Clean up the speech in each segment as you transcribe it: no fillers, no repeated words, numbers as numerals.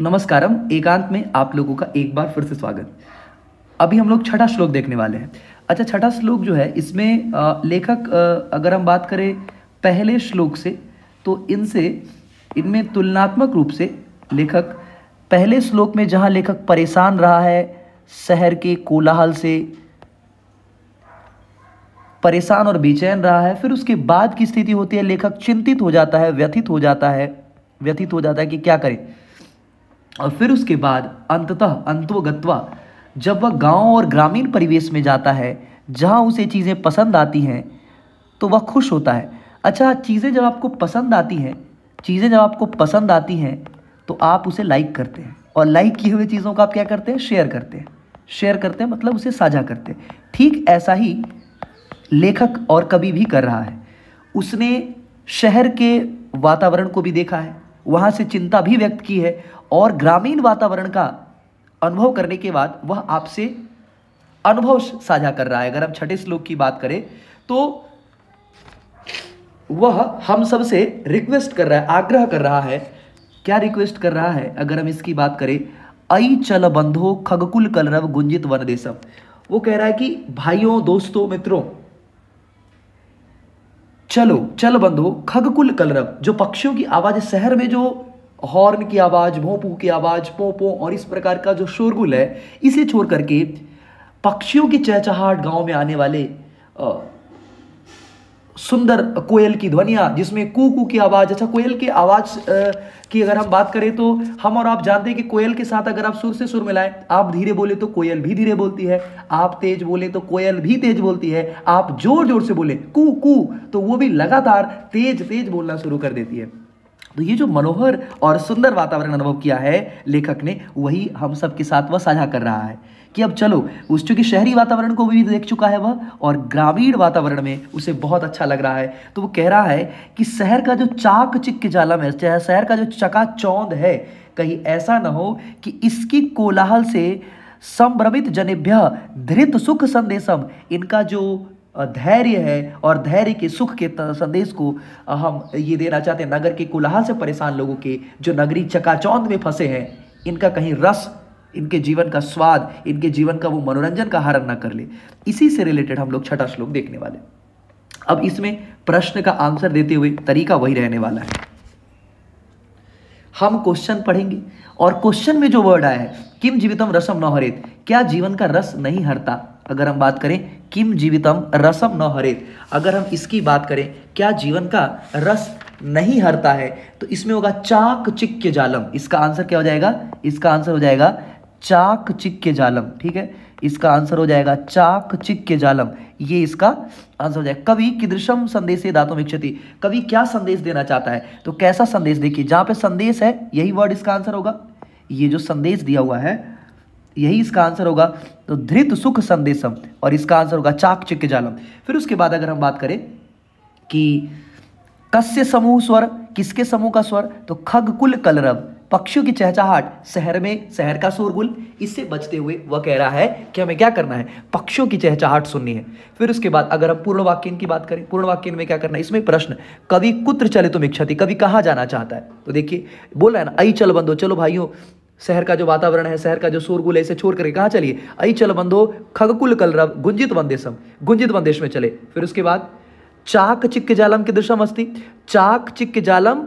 नमस्कारम। एकांत में आप लोगों का एक बार फिर से स्वागत। अभी हम लोग छठा श्लोक देखने वाले हैं। अच्छा, छठा श्लोक जो है इसमें लेखक अगर हम बात करें पहले श्लोक से, तो इनमें तुलनात्मक रूप से लेखक पहले श्लोक में जहाँ लेखक परेशान रहा है, शहर के कोलाहल से परेशान और बेचैन रहा है, फिर उसके बाद की स्थिति होती है लेखक चिंतित हो जाता है, व्यथित हो जाता है कि क्या करें। और फिर उसके बाद अंततः अंतोगत्वा जब वह गांव और ग्रामीण परिवेश में जाता है जहां उसे चीज़ें पसंद आती हैं तो वह खुश होता है। अच्छा, चीज़ें जब आपको पसंद आती हैं तो आप उसे लाइक करते हैं, और लाइक किए हुए चीज़ों का आप क्या करते हैं, शेयर करते हैं मतलब उसे साझा करते हैं। ठीक ऐसा ही लेखक और कवि भी कर रहा है। उसने शहर के वातावरण को भी देखा है, वहाँ से चिंता भी व्यक्त की है, और ग्रामीण वातावरण का अनुभव करने के बाद वह आपसे अनुभव साझा कर रहा है। अगर हम छठे श्लोक की बात करें तो वह हम सब से रिक्वेस्ट कर रहा है, आग्रह कर रहा है। क्या रिक्वेस्ट कर रहा है अगर हम इसकी बात करें, अई चल बंधो खगकुल कलरव गुंजित वन देशम। वो कह रहा है कि भाइयों, दोस्तों, मित्रों, चल बंधो खगकुल कलरव, जो पक्षियों की आवाज, शहर में जो हॉर्न की आवाज, भोंपू की आवाज, पों और इस प्रकार का जो शोरगुल है, इसे छोड़ करके पक्षियों की चहचहाट, गांव में आने वाले सुंदर कोयल की ध्वनियां जिसमें कू कू की आवाज। अच्छा, कोयल की आवाज की अगर हम बात करें तो हम और आप जानते हैं कि कोयल के साथ अगर आप सुर से सुर मिलाएं, आप धीरे बोले तो कोयल भी धीरे बोलती है, आप तेज बोले तो कोयल भी तेज बोलती है, आप जोर जोर से बोले कू कू तो वो भी लगातार तेज तेज बोलना शुरू कर देती है। तो ये जो मनोहर और सुंदर वातावरण अनुभव किया है लेखक ने, वही हम सब के साथ वह साझा कर रहा है कि अब चलो, उस चूंकि शहरी वातावरण को भी देख चुका है वह, और ग्रामीण वातावरण में उसे बहुत अच्छा लग रहा है। तो वो कह रहा है कि शहर का जो चाक चिक्क जालम है, चाहे शहर का जो चकाचौंध है, कहीं ऐसा न हो कि इसकी कोलाहल से संभ्रमित जनेभ्य धृत सुख संदेशम, इनका जो धैर्य है और धैर्य के सुख के संदेश को हम ये देना चाहते हैं नगर के कोलाहल से परेशान लोगों के, जो नगरी चकाचौंध में फंसे हैं, इनका कहीं रस, इनके जीवन का स्वाद, इनके जीवन का वो मनोरंजन का हरण ना कर ले। इसी से रिलेटेड हम लोग छठा श्लोक देखने वाले। अब इसमें प्रश्न का आंसर देते हुए तरीका वही रहने वाला है। हम क्वेश्चन पढ़ेंगे और क्वेश्चन में जो वर्ड आया है किम जीवितम रसम न हरेत, क्या जीवन का रस नहीं हरता। अगर हम बात करें किम जीवितम रसम न हरेत, अगर हम इसकी बात करें क्या जीवन का रस नहीं हरता है, तो इसमें होगा चाक चिक्के जालम। इसका आंसर क्या हो जाएगा, इसका आंसर हो जाएगा चाक चिक्के जालम। ठीक है, इसका आंसर हो जाएगा चाक चिक्के जालम, ये इसका आंसर हो जाएगा। कवि कीदृशम संदेशे दातुम इच्छति, कवि क्या संदेश देना चाहता है, तो कैसा संदेश, देखिए जहां पे संदेश है यही वर्ड इसका आंसर होगा। ये जो संदेश दिया हुआ है यही इसका आंसर होगा, तो धृत सुख संदेशम, और इसका आंसर होगा चाक चिक्के जालम। फिर उसके बाद अगर हम बात करें कि कस्य समूह स्वर, किसके समूह का स्वर, तो खगकुल कलरव, पक्षियों की चहचहाट, शहर का शोरगुल, इससे बचते हुए वह कह रहा है कि हमें क्या करना है, पक्षियों की चहचहाट सुननी है। फिर उसके बाद अगर हम पूर्ण वाक्य की बात करें, पूर्ण वाक्य में क्या करना है, इसमें प्रश्न, कवि कुत्र चलितुम इच्छति, कवि कहाँ जाना चाहता है। तो देखिए बोल रहा है ना, अई चल बंधो, चलो भाइयों, शहर का जो वातावरण है, शहर का जो शोरगुल है, इसे छोड़ करके कहाँ चलिए, अई चल बंधो खगकुल कलरव गुंजित वनदेशम, गुंजित वनदेश में चले। फिर उसके बाद चाक चिक्क जालम की दृश्यम अस्ति, चाक चिक्क जालम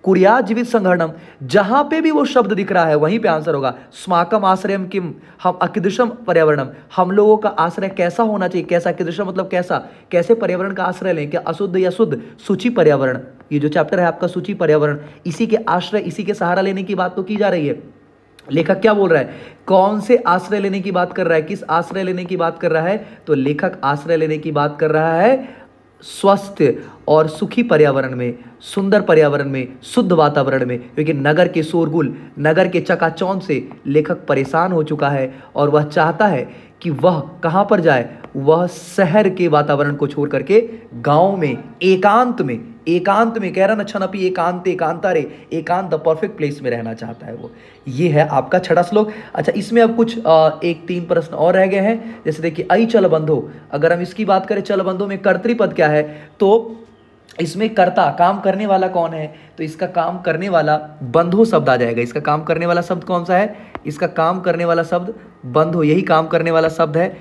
कुरिया जीवित संघर्णम, जहां पे भी वो शब्द दिख रहा है वहीं पे आंसर होगा। स्माकम आश्रयम किम, हम अकीदृशम पर्यावरणम, हम लोगों का आश्रय कैसा होना चाहिए, कैसा, कीदृशम मतलब कैसा, कैसे पर्यावरण का आश्रय लें, क्या अशुद्ध या शुद्ध, सूची पर्यावरण, ये जो चैप्टर है आपका सूची पर्यावरण, इसी के आश्रय, इसी के सहारा लेने की बात तो की जा रही है। लेखक क्या बोल रहा है, कौन से आश्रय लेने की बात कर रहा है, किस आश्रय लेने की बात कर रहा है, तो लेखक आश्रय लेने की बात कर रहा है स्वस्थ और सुखी पर्यावरण में, सुंदर पर्यावरण में, शुद्ध वातावरण में, क्योंकि नगर के शोरगुल, नगर के चकाचौंध से लेखक परेशान हो चुका है और वह चाहता है कि वह कहाँ पर जाए, वह शहर के वातावरण को छोड़ करके गांव में, एकांत में कह रहा ना, छनपी एकांत एकांतारे, एकांत द परफेक्ट प्लेस में रहना चाहता है वो। ये है आपका छठा श्लोक। अच्छा, इसमें अब कुछ एक तीन प्रश्न और रह गए हैं। जैसे देखिए अई चल बंधो, अगर हम इसकी बात करें, चल बंधो में कर्तृपद क्या है, तो इसमें कर्ता काम करने वाला कौन है, तो इसका काम करने वाला बंधो शब्द आ जाएगा। इसका काम करने वाला शब्द कौन सा है, इसका काम करने वाला शब्द बंधो, यही काम करने वाला शब्द है,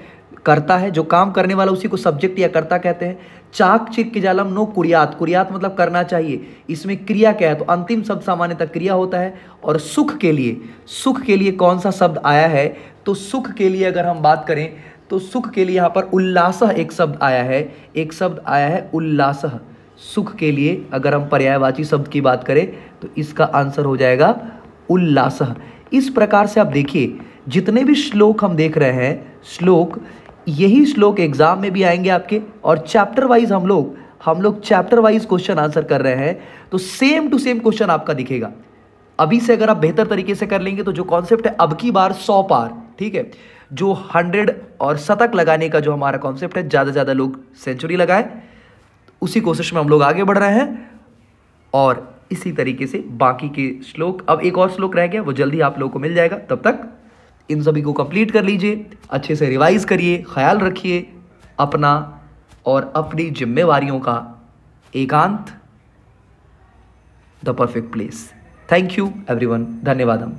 कर्ता है। जो काम करने वाला उसी को सब्जेक्ट या कर्ता कहते हैं। चाक चिक जालम नो कुरियात, कुरियात मतलब करना चाहिए। इसमें क्रिया क्या है, तो अंतिम शब्द सामान्यतः क्रिया होता है। और सुख के लिए, सुख के लिए कौन सा शब्द आया है, तो सुख के लिए अगर हम बात करें तो सुख के लिए यहाँ पर उल्लासः एक शब्द आया है, एक शब्द आया है उल्लासः। सुख के लिए अगर हम पर्यायवाची शब्द की बात करें तो इसका आंसर हो जाएगा उल्लासः। इस प्रकार से आप देखिए जितने भी श्लोक हम देख रहे हैं, श्लोक, यही श्लोक एग्जाम में भी आएंगे आपके, और चैप्टर वाइज हम लोग चैप्टर वाइज क्वेश्चन आंसर कर रहे हैं, तो सेम टू सेम क्वेश्चन आपका दिखेगा। अभी से अगर आप बेहतर तरीके से कर लेंगे तो जो कॉन्सेप्ट है अब की बार 100 पार, ठीक है, जो 100 और शतक लगाने का जो हमारा कॉन्सेप्ट है, ज़्यादा से ज़्यादा लोग सेंचुरी लगाए, उसी कोशिश में हम लोग आगे बढ़ रहे हैं। और इसी तरीके से बाकी के श्लोक, अब एक और श्लोक रह गया, वो जल्दी आप लोगों को मिल जाएगा। तब तक इन सभी को कंप्लीट कर लीजिए, अच्छे से रिवाइज करिए, ख्याल रखिए अपना और अपनी जिम्मेवारियों का। एकांत the perfect place. Thank you everyone, धन्यवाद।